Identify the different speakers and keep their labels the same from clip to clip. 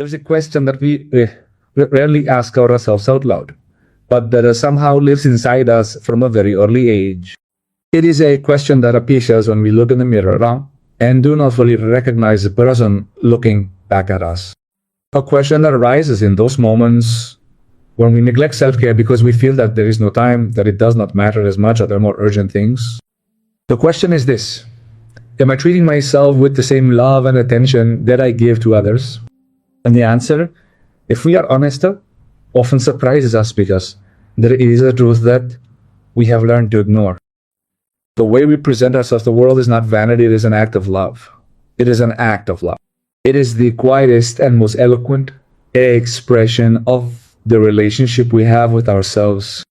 Speaker 1: There's a question that we rarely ask ourselves out loud, but that somehow lives inside us from a very early age. It is a question that appears when we look in the mirror and do not fully recognize the person looking back at us. A question that arises in those moments when we neglect self-care because we feel that there is no time, that it does not matter as much, other more urgent things. The question is this: am I treating myself with the same love and attention that I give to others? And the answer, if we are honest, often surprises us because there is a truth that we have learned to ignore. The way we present ourselves to the world is not vanity, it is an act of love. It is an act of love. It is the quietest and most eloquent expression of the relationship we have with ourselves.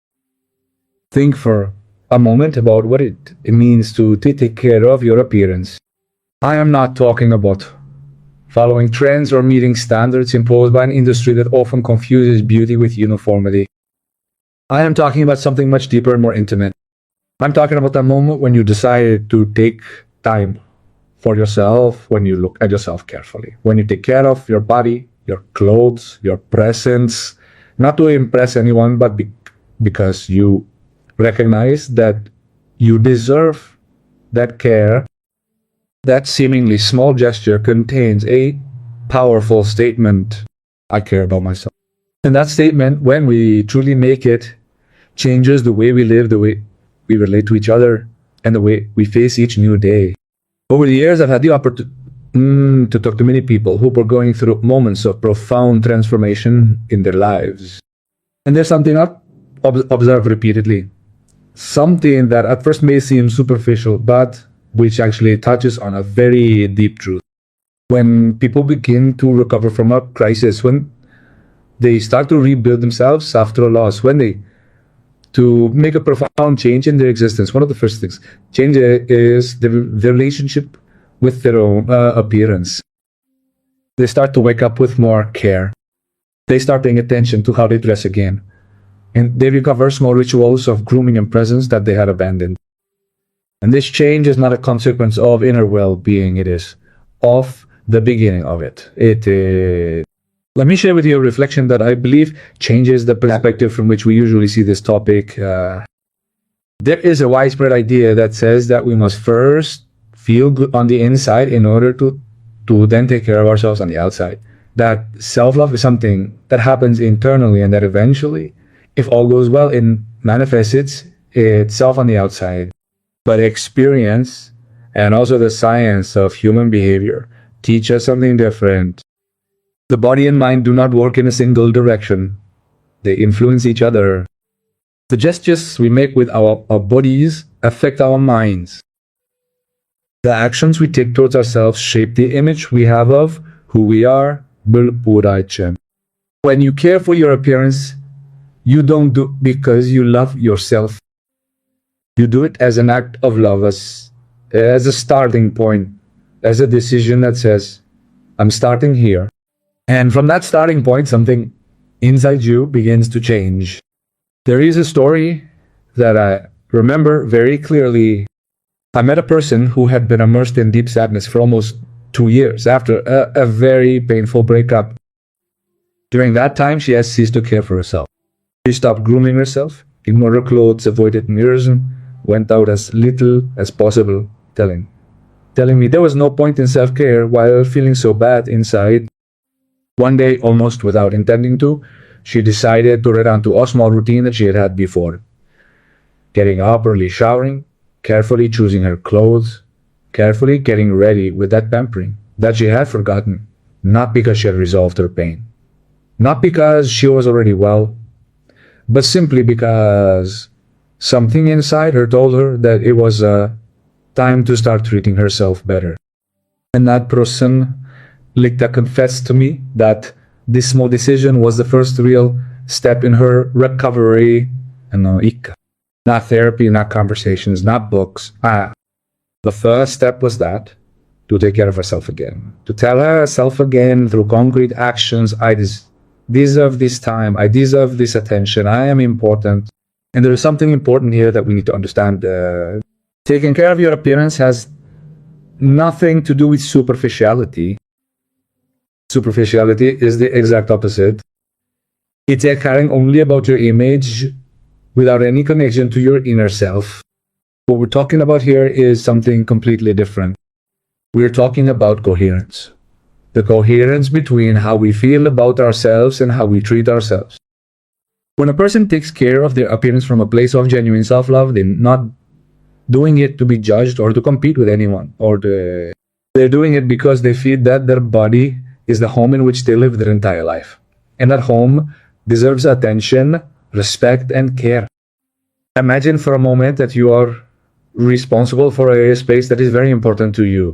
Speaker 1: Think for a moment about what it means to take care of your appearance. I am not talking about following trends or meeting standards imposed by an industry that often confuses beauty with uniformity. I am talking about something much deeper and more intimate. I'm talking about that moment when you decide to take time for yourself, when you look at yourself carefully, when you take care of your body, your clothes, your presence, not to impress anyone, but because you recognize that you deserve that care. That seemingly small gesture contains a powerful statement: I care about myself. And that statement, when we truly make it, changes the way we live, the way we relate to each other, and the way we face each new day. Over the years, I've had the opportunity to talk to many people who were going through moments of profound transformation in their lives. And there's something I've observed repeatedly. Something that at first may seem superficial, but which actually touches on a very deep truth. When people begin to recover from a crisis, when they start to rebuild themselves after a loss, when they to make a profound change in their existence, one of the first things change is the relationship with their own appearance. They start to wake up with more care. They start paying attention to how they dress again. And they recover small rituals of grooming and presence that they had abandoned. And this change is not a consequence of inner well-being, it is of the beginning of it. Let me share with you a reflection that I believe changes the perspective from which we usually see this topic. There is a widespread idea that says that we must first feel good on the inside in order to then take care of ourselves on the outside. That self-love is something that happens internally and that eventually, if all goes well, it manifests itself on the outside. But experience and also the science of human behavior teach us something different. The body and mind do not work in a single direction. They influence each other. The gestures we make with our bodies affect our minds. The actions we take towards ourselves shape the image we have of who we are. When you care for your appearance, you don't do it because you love yourself. You do it as an act of love, as a starting point, as a decision that says, I'm starting here. And from that starting point, something inside you begins to change. There is a story that I remember very clearly. I met a person who had been immersed in deep sadness for almost 2 years after a very painful breakup. During that time, she has ceased to care for herself. She stopped grooming herself, ignored her clothes, avoided mirrors, went out as little as possible, telling me there was no point in self-care while feeling so bad inside. One day, almost without intending to, she decided to return to a small routine that she had had before. Getting up early, showering, carefully choosing her clothes, carefully getting ready with that pampering that she had forgotten, not because she had resolved her pain, not because she was already well, but simply because something inside her told her that it was time to start treating herself better. And that person confessed to me that this small decision was the first real step in her recovery. Not therapy, not conversations, not books. The first step was that, to take care of herself again. To tell herself again through concrete actions, I deserve this time, I deserve this attention, I am important. And there is something important here that we need to understand. Taking care of your appearance has nothing to do with superficiality. Superficiality is the exact opposite. It's a caring only about your image without any connection to your inner self. What we're talking about here is something completely different. We're talking about coherence. The coherence between how we feel about ourselves and how we treat ourselves. When a person takes care of their appearance from a place of genuine self-love, they're not doing it to be judged or to compete with anyone, they're doing it because they feel that their body is the home in which they live their entire life. And that home deserves attention, respect, and care. Imagine for a moment that you are responsible for a space that is very important to you.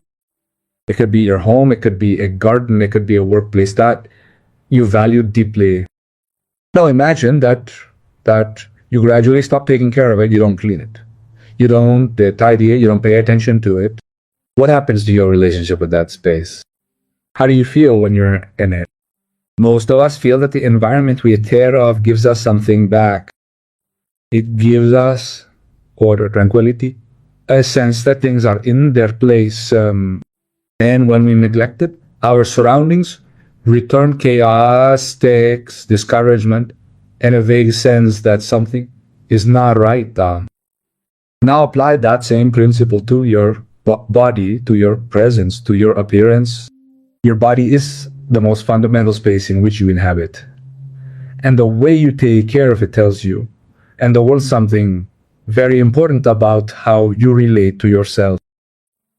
Speaker 1: It could be your home, it could be a garden, it could be a workplace that you value deeply. Now imagine that you gradually stop taking care of it, you don't clean it. You don't tidy it, you don't pay attention to it. What happens to your relationship with that space? How do you feel when you're in it? Most of us feel that the environment we take care of gives us something back. It gives us order, tranquility, a sense that things are in their place. And when we neglect it, our surroundings return chaos, takes discouragement, and a vague sense that something is not right. Now apply that same principle to your body, to your presence, to your appearance. Your body is the most fundamental space in which you inhabit. And the way you take care of it tells you, and the world, something very important about how you relate to yourself.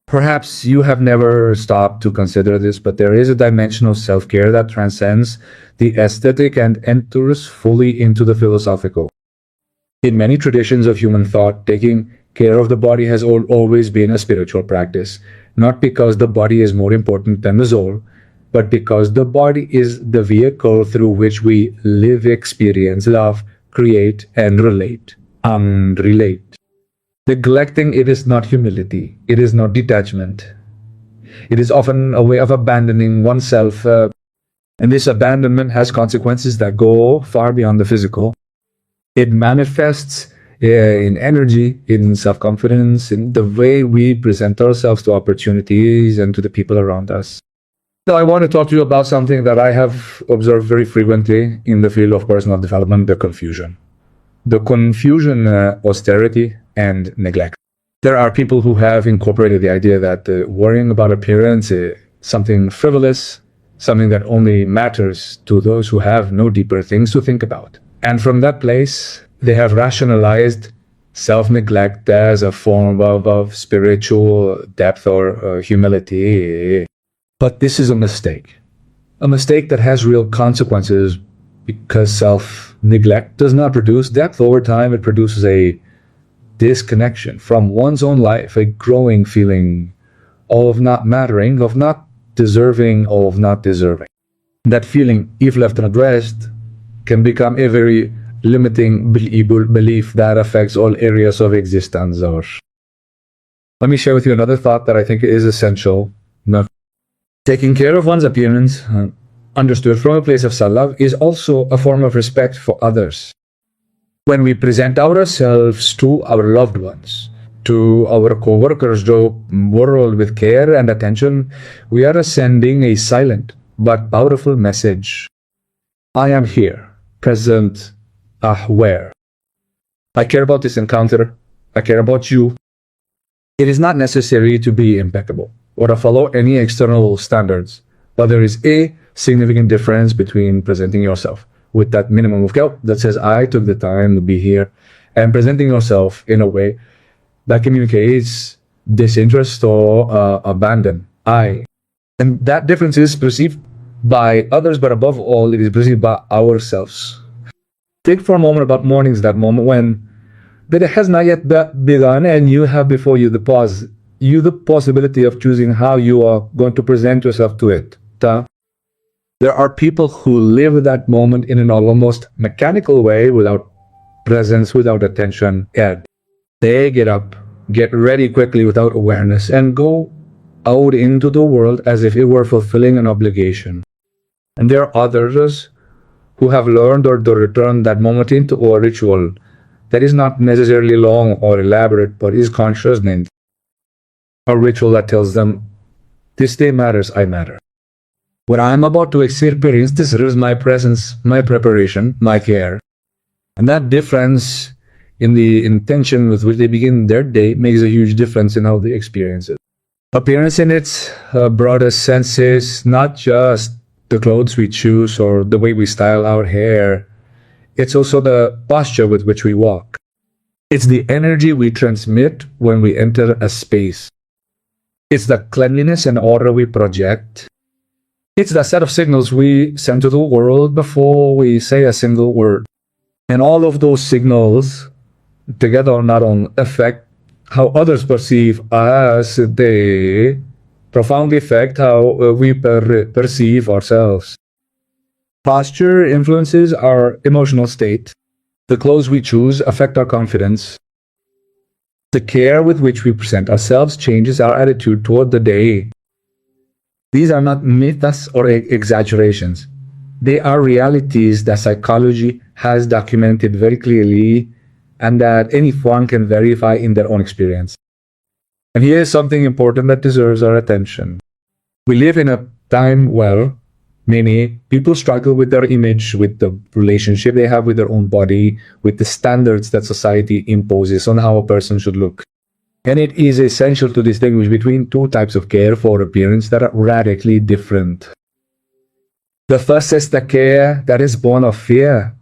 Speaker 1: Perhaps you have never stopped to consider this, but there is a dimension of self-care that transcends the aesthetic and enters fully into the philosophical. In many traditions of human thought, taking care of the body has always been a spiritual practice, not because the body is more important than the soul, but because the body is the vehicle through which we live, experience, love, create, and relate. Neglecting it is not humility, it is not detachment. It is often a way of abandoning oneself, and this abandonment has consequences that go far beyond the physical. It manifests in energy, in self-confidence, in the way we present ourselves to opportunities and to the people around us. Now, I want to talk to you about something that I have observed very frequently in the field of personal development, the confusion. The confusion, austerity, and neglect. There are people who have incorporated the idea that worrying about appearance is something frivolous, something that only matters to those who have no deeper things to think about. And from that place, they have rationalized self-neglect as a form of spiritual depth or humility. But this is a mistake that has real consequences, because self-neglect does not produce depth. Over time, it produces a disconnection from one's own life, a growing feeling of not mattering, of not deserving, of not deserving. That feeling, if left unaddressed, can become a very limiting belief that affects all areas of existence. Or let me share with you another thought that I think is essential. Taking care of one's appearance, understood from a place of self-love, is also a form of respect for others. When we present ourselves to our loved ones, to our co-workers, the world, with care and attention, we are sending a silent but powerful message. I am here, present, aware. I care about this encounter. I care about you. It is not necessary to be impeccable or to follow any external standards, but there is a significant difference between presenting yourself with that minimum of guilt that says, I took the time to be here, and presenting yourself in a way that communicates disinterest or abandon. And that difference is perceived by others, but above all, it is perceived by ourselves. Think for a moment about mornings, that moment when that it has not yet begun, and you have before you the possibility of choosing how you are going to present yourself to it. There are people who live that moment in an almost mechanical way, without presence, without attention, and they get up, get ready quickly without awareness, and go out into the world as if it were fulfilling an obligation. And there are others who have learned or to return that moment into a ritual that is not necessarily long or elaborate, but is conscious, and a ritual that tells them, this day matters, I matter. What I'm about to experience deserves my presence, my preparation, my care. And that difference in the intention with which they begin their day makes a huge difference in how they experience it. Appearance in its broadest sense is not just the clothes we choose or the way we style our hair. It's also the posture with which we walk. It's the energy we transmit when we enter a space. It's the cleanliness and order we project. It's the set of signals we send to the world before we say a single word. And all of those signals together not only affect how others perceive us, they profoundly affect how we perceive ourselves. Posture influences our emotional state. The clothes we choose affect our confidence. The care with which we present ourselves changes our attitude toward the day. These are not myths or exaggerations. They are realities that psychology has documented very clearly and that anyone can verify in their own experience. And here is something important that deserves our attention. We live in a time where many people struggle with their image, with the relationship they have with their own body, with the standards that society imposes on how a person should look. And it is essential to distinguish between two types of care for appearance that are radically different. The first is the care that is born of fear,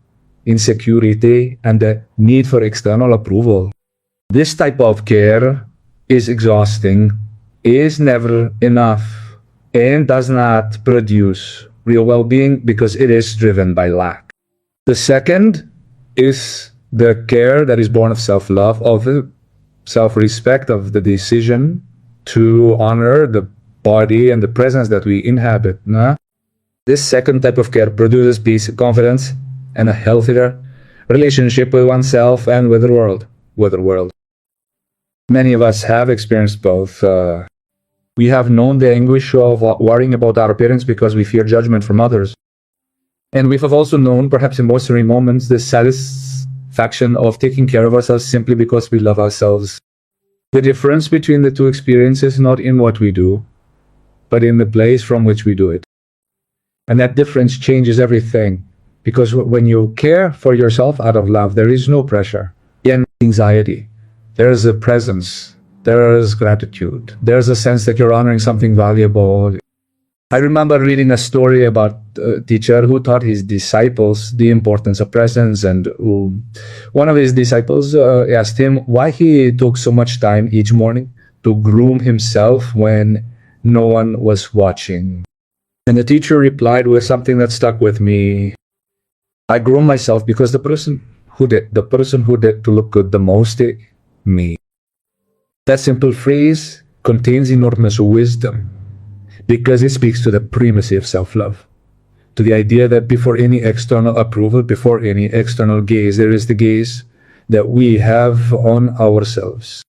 Speaker 1: insecurity, and the need for external approval. This type of care is exhausting, is never enough, and does not produce real well-being because it is driven by lack. The second is the care that is born of self-love, of the self-respect, of the decision to honor the body and the presence that we inhabit. This second type of care produces peace, confidence, and a healthier relationship with oneself and with the world. Many of us have experienced both. We have known the anguish of worrying about our appearance because we fear judgment from others. And we have also known, perhaps in more serene moments, the satisfaction of taking care of ourselves simply because we love ourselves. The difference between the two experiences is not in what we do, but in the place from which we do it. And that difference changes everything. Because when you care for yourself out of love, there is no pressure and anxiety. There is a presence. There is gratitude. There's a sense that you're honoring something valuable. I remember reading a story about a teacher who taught his disciples the importance of presence, and one of his disciples asked him why he took so much time each morning to groom himself when no one was watching. And the teacher replied with something that stuck with me. I groom myself because the person who did to look good the most, me. That simple phrase contains enormous wisdom because it speaks to the primacy of self-love, to the idea that before any external approval, before any external gaze, there is the gaze that we have on ourselves.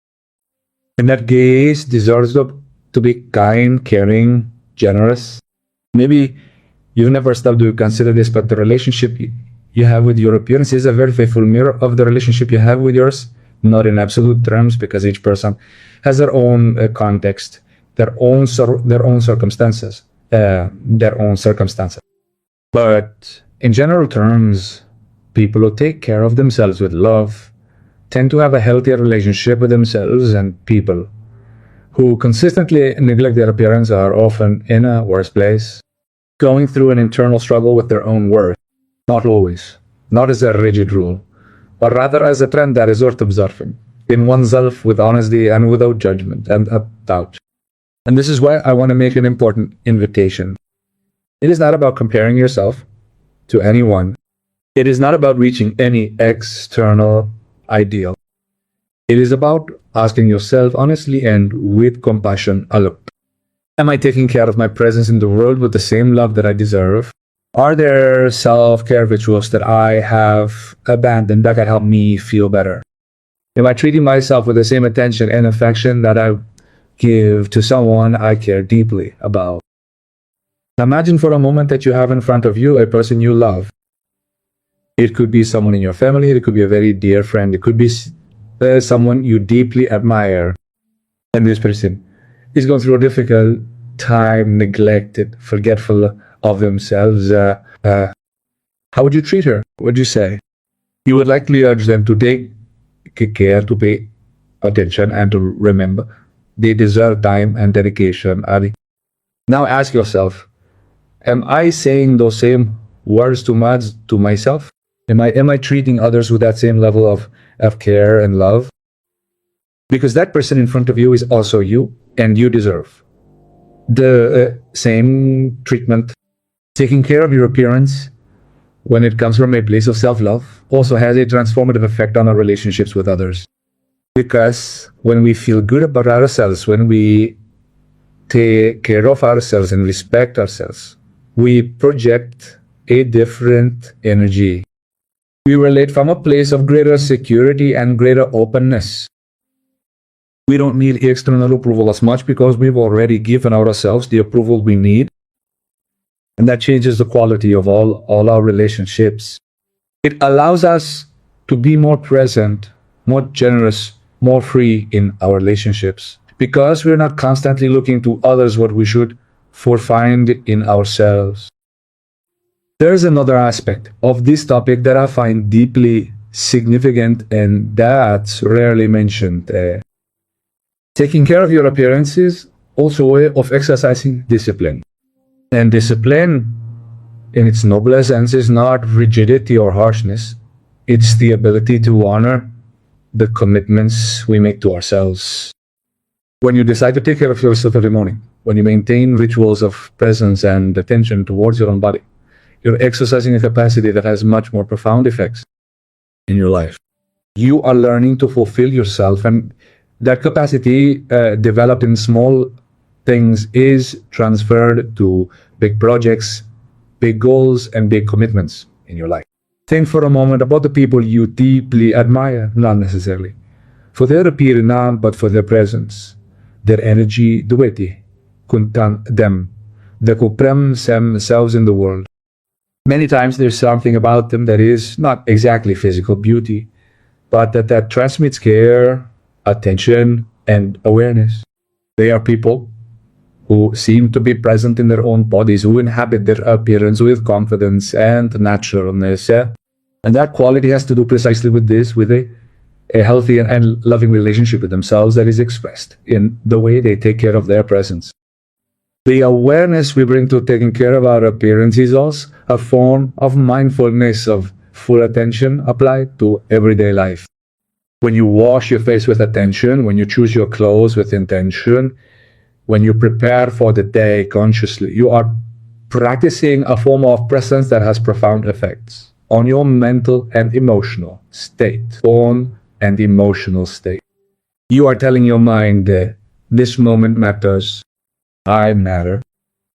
Speaker 1: And that gaze deserves to be kind, caring, generous. Maybe you've never stopped to consider this, but the relationship you have with your appearance is a very faithful mirror of the relationship you have with yours, not in absolute terms, because each person has their own context, their own circumstances. But in general terms, people who take care of themselves with love tend to have a healthier relationship with themselves, and people who consistently neglect their appearance are often in a worse place, going through an internal struggle with their own worth. Not always, not as a rigid rule, but rather as a trend that is worth observing in oneself with honesty and without judgment and doubt. And this is why I want to make an important invitation. It is not about comparing yourself to anyone. It is not about reaching any external ideal. It is about asking yourself honestly and with compassion, look, am I taking care of my presence in the world with the same love that I deserve? Are there self-care rituals that I have abandoned that can help me feel better? Am I treating myself with the same attention and affection that I give to someone I care deeply about? Imagine for a moment that you have in front of you a person you love. It could be someone in your family, it could be a very dear friend, it could be someone you deeply admire. And this person is going through a difficult time, neglected, forgetful of themselves, how would you treat her? What would you say? You would likely urge them to take care, to pay attention, and to remember they deserve time and dedication. Now ask yourself, am I saying those same words to myself? Am I treating others with that same level of care and love? Because that person in front of you is also you, and you deserve the same treatment. Taking care of your appearance, when it comes from a place of self-love, also has a transformative effect on our relationships with others. Because when we feel good about ourselves, when we take care of ourselves and respect ourselves, we project a different energy. We relate from a place of greater security and greater openness. We don't need external approval as much because we've already given ourselves the approval we need. And that changes the quality of all our relationships. It allows us to be more present, more generous, more free in our relationships. Because we're not constantly looking to others what we should find in ourselves. There's another aspect of this topic that I find deeply significant and that's rarely mentioned. Taking care of your appearance is also a way of exercising discipline. And discipline, in its noblest sense, is not rigidity or harshness. It's the ability to honor the commitments we make to ourselves. When you decide to take care of yourself every morning, when you maintain rituals of presence and attention towards your own body, you're exercising a capacity that has much more profound effects in your life. You are learning to fulfill yourself, and that capacity developed in small things is transferred to big projects, big goals, and big commitments in your life. Think for a moment about the people you deeply admire, not necessarily for their appearance, but for their presence, their energy, the way they conduct them, they compress themselves in the world. Many times there's something about them that is not exactly physical beauty, but that transmits care, attention, and awareness. They are people who seem to be present in their own bodies, who inhabit their appearance with confidence and naturalness. And that quality has to do precisely with this, with a healthy and loving relationship with themselves that is expressed in the way they take care of their presence. The awareness we bring to taking care of our appearance is also a form of mindfulness, of full attention applied to everyday life. When you wash your face with attention, when you choose your clothes with intention, when you prepare for the day consciously, you are practicing a form of presence that has profound effects on your mental and emotional state. Tone and emotional state. You are telling your mind that this moment matters. I matter.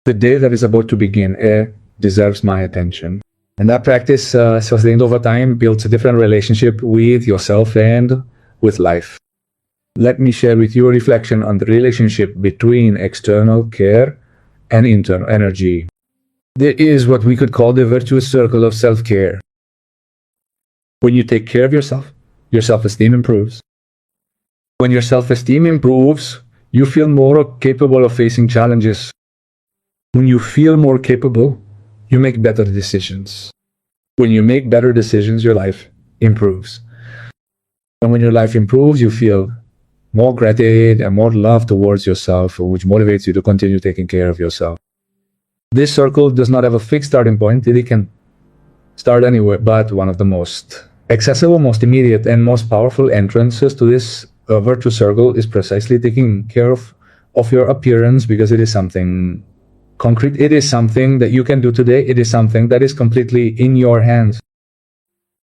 Speaker 1: The day that is about to begin deserves my attention. And that practice, sustained over time, builds a different relationship with yourself and with life. Let me share with you a reflection on the relationship between external care and internal energy. There is what we could call the virtuous circle of self-care. When you take care of yourself, your self-esteem improves. When your self-esteem improves, you feel more capable of facing challenges. When you feel more capable, you make better decisions. When you make better decisions, your life improves. And when your life improves, you feel more gratitude and more love towards yourself, which motivates you to continue taking care of yourself. This circle does not have a fixed starting point. It can start anywhere, but one of the most accessible, most immediate, and most powerful entrances to this virtuous circle is precisely taking care of your appearance, because it is something concrete. It is something that you can do today. It is something that is completely in your hands.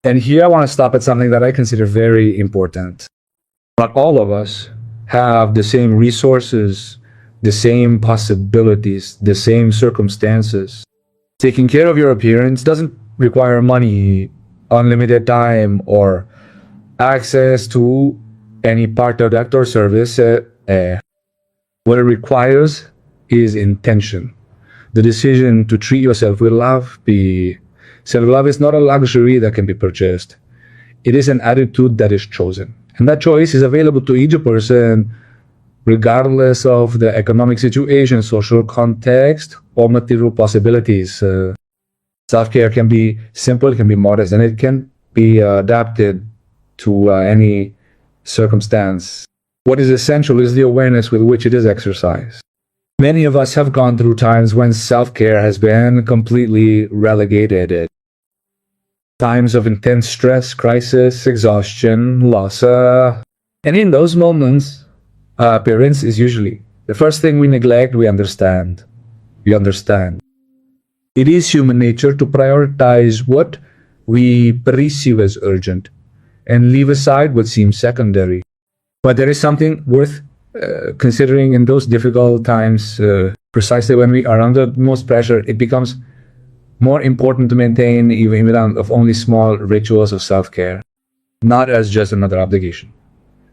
Speaker 1: And here I want to stop at something that I consider very important. Not all of us have the same resources, the same possibilities, the same circumstances. Taking care of your appearance doesn't require money, unlimited time, or access to any product or service. What it requires is intention. The decision to treat yourself with love. Self-love is not a luxury that can be purchased. It is an attitude that is chosen. And that choice is available to each person regardless of the economic situation, social context, or material possibilities. Self-care can be simple, it can be modest, and it can be adapted to any circumstance. What is essential is the awareness with which it is exercised. Many of us have gone through times when self-care has been completely relegated. Times of intense stress, crisis, exhaustion, loss. And in those moments, appearance is usually the first thing we neglect. We understand. It is human nature to prioritize what we perceive as urgent and leave aside what seems secondary. But there is something worth considering in those difficult times. Precisely when we are under the most pressure, it becomes more important to maintain even without of only small rituals of self-care, not as just another obligation,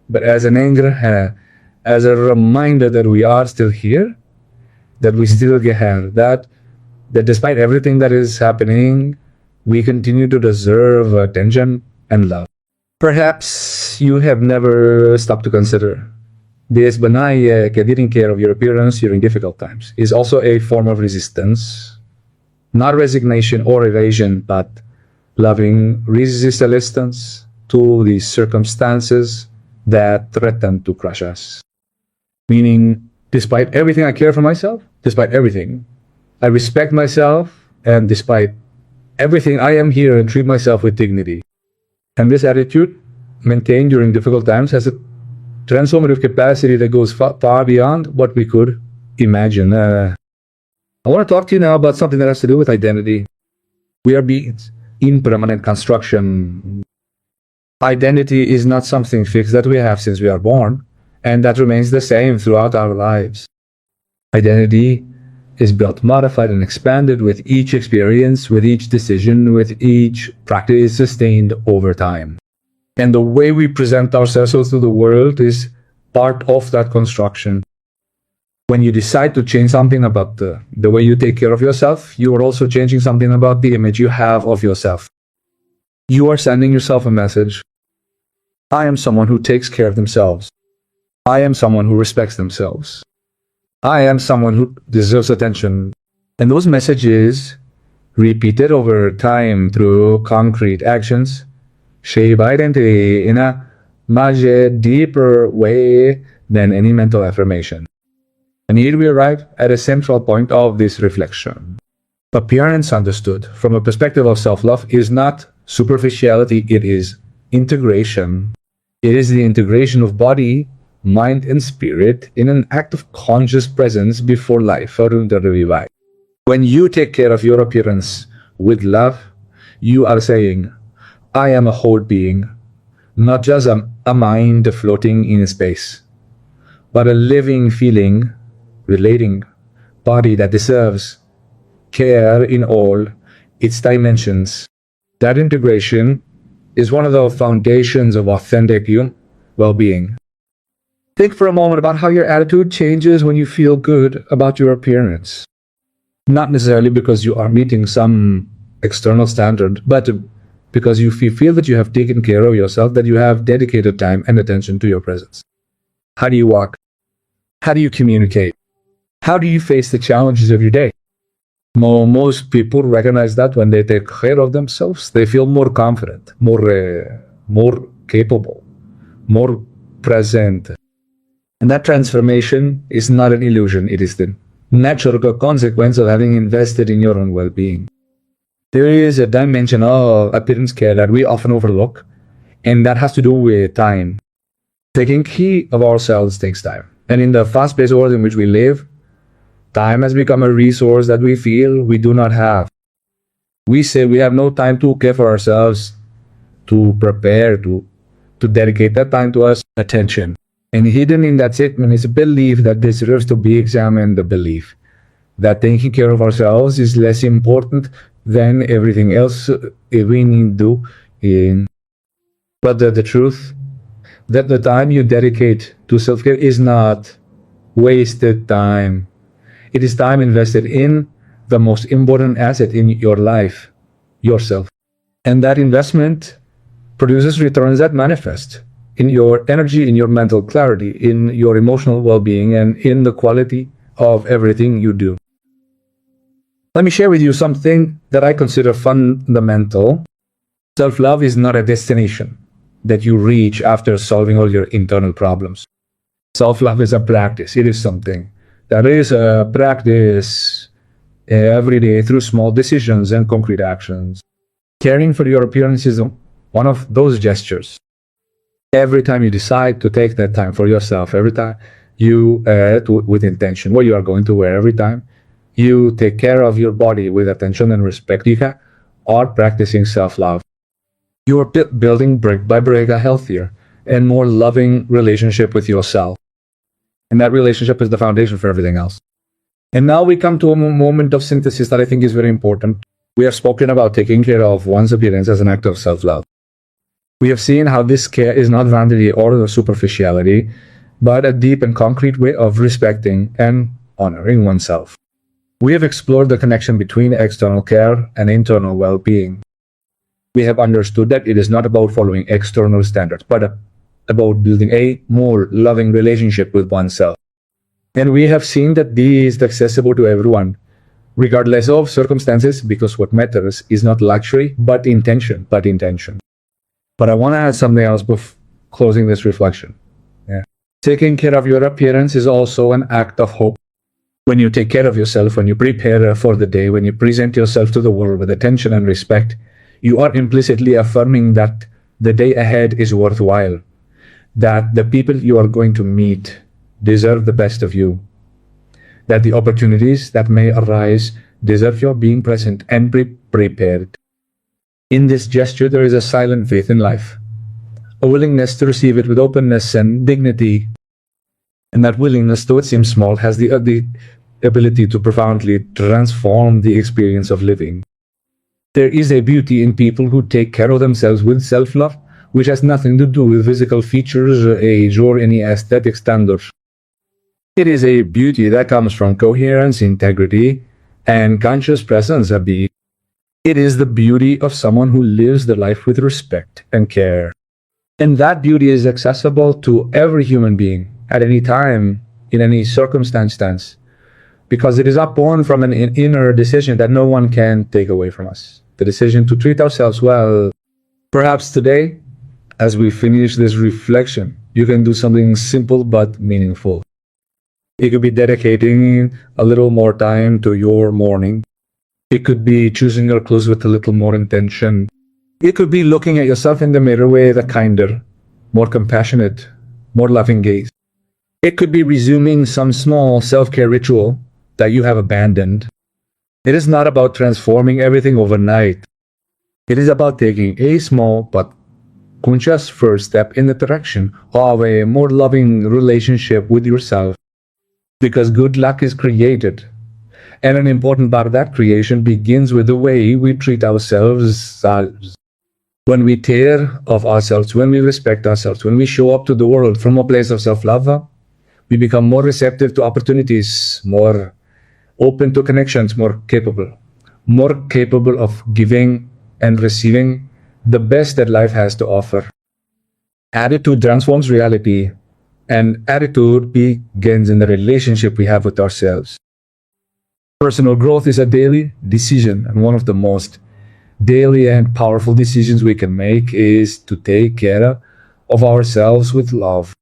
Speaker 1: but as an anchor, as a reminder that we are still here, that we still get that despite everything that is happening, we continue to deserve attention and love. Perhaps you have never stopped to consider this, but getting care of your appearance during difficult times is also a form of resistance, not resignation or evasion, but loving resistance to the circumstances that threaten to crush us. Meaning, despite everything I care for myself, despite everything, I respect myself, and despite everything, I am here and treat myself with dignity. And this attitude, maintained during difficult times, has a transformative capacity that goes far beyond what we could imagine. I want to talk to you now about something that has to do with identity. We are beings in permanent construction. Identity is not something fixed that we have since we are born, and that remains the same throughout our lives. Identity is built, modified, and expanded with each experience, with each decision, with each practice sustained over time. And the way we present ourselves to the world is part of that construction. When you decide to change something about the way you take care of yourself, you are also changing something about the image you have of yourself. You are sending yourself a message. I am someone who takes care of themselves. I am someone who respects themselves. I am someone who deserves attention. And those messages, repeated over time through concrete actions, shape identity in a much deeper way than any mental affirmation. And here we arrive at a central point of this reflection. Appearance understood from a perspective of self-love is not superficiality, it is integration. It is the integration of body, mind, and spirit in an act of conscious presence before life. When you take care of your appearance with love, you are saying, I am a whole being, not just a mind floating in space, but a living, feeling, relating body that deserves care in all its dimensions. That integration is one of the foundations of authentic well-being. Think for a moment about how your attitude changes when you feel good about your appearance. Not necessarily because you are meeting some external standard, but because you feel that you have taken care of yourself, that you have dedicated time and attention to your presence. How do you walk? How do you communicate? How do you face the challenges of your day? Most people recognize that when they take care of themselves, they feel more confident, more capable, more present. And that transformation is not an illusion, it is the natural consequence of having invested in your own well-being. There is a dimension of appearance care that we often overlook, and that has to do with time. Taking care of ourselves takes time. And in the fast-paced world in which we live, time has become a resource that we feel we do not have. We say we have no time to care for ourselves, to prepare, to dedicate that time to us, attention. And hidden in that statement is a belief that deserves to be examined, the belief that taking care of ourselves is less important than everything else we need to do. But the truth that the time you dedicate to self-care is not wasted time. It is time invested in the most important asset in your life, yourself. And that investment produces returns that manifest in your energy, in your mental clarity, in your emotional well-being, and in the quality of everything you do. Let me share with you something that I consider fundamental. Self-love is not a destination that you reach after solving all your internal problems. Self-love is a practice. It is something that is a practice every day through small decisions and concrete actions. Caring for your appearance is one of those gestures. Every time you decide to take that time for yourself, every time you, with intention, what you are going to wear, every time you take care of your body with attention and respect, you are practicing self-love. You are building brick by brick a healthier and more loving relationship with yourself. And that relationship is the foundation for everything else. And now we come to a moment of synthesis that I think is very important. We have spoken about taking care of one's appearance as an act of self-love. We have seen how this care is not vanity or superficiality, but a deep and concrete way of respecting and honoring oneself. We have explored the connection between external care and internal well-being. We have understood that it is not about following external standards, but about building a more loving relationship with oneself. And we have seen that this is accessible to everyone, regardless of circumstances, because what matters is not luxury, but intention. But I want to add something else before closing this reflection. Taking care of your appearance is also an act of hope. When you take care of yourself, when you prepare for the day, when you present yourself to the world with attention and respect, you are implicitly affirming that the day ahead is worthwhile, that the people you are going to meet deserve the best of you, that the opportunities that may arise deserve your being present and prepared. In this gesture, there is a silent faith in life, a willingness to receive it with openness and dignity. And that willingness, though it seems small, has the ability to profoundly transform the experience of living. There is a beauty in people who take care of themselves with self-love, which has nothing to do with physical features, age, or any aesthetic standards. It is a beauty that comes from coherence, integrity, and conscious presence of being. It is the beauty of someone who lives their life with respect and care. And that beauty is accessible to every human being at any time, in any circumstance, because it is upborn from an inner decision that no one can take away from us. The decision to treat ourselves well. Perhaps today, as we finish this reflection, you can do something simple but meaningful. It could be dedicating a little more time to your morning. It could be choosing your clothes with a little more intention. It could be looking at yourself in the mirror with a kinder, more compassionate, more loving gaze. It could be resuming some small self-care ritual that you have abandoned. It is not about transforming everything overnight. It is about taking a small but conscious first step in the direction of a more loving relationship with yourself. Because good luck is created. And an important part of that creation begins with the way we treat ourselves. When we care of ourselves, when we respect ourselves, when we show up to the world from a place of self-love, we become more receptive to opportunities, more open to connections, more capable of giving and receiving the best that life has to offer. Attitude transforms reality, and attitude begins in the relationship we have with ourselves. Personal growth is a daily decision, and one of the most daily and powerful decisions we can make is to take care of ourselves with love.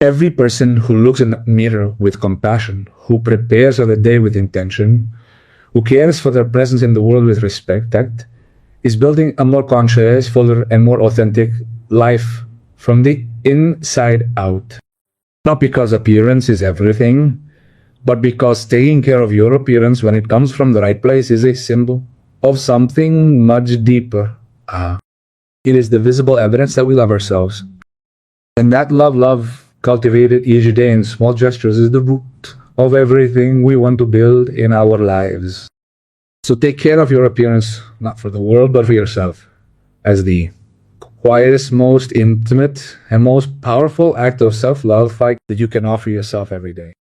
Speaker 1: Every person who looks in the mirror with compassion, who prepares for the day with intention, who cares for their presence in the world with respect, that is building a more conscious, fuller, and more authentic life from the inside out. Not because appearance is everything, but because taking care of your appearance when it comes from the right place is a symbol of something much deeper. It is the visible evidence that we love ourselves. And that love cultivated each day in small gestures is the root of everything we want to build in our lives. So take care of your appearance, not for the world, but for yourself, as the quietest, most intimate, and most powerful act of self-love that you can offer yourself every day.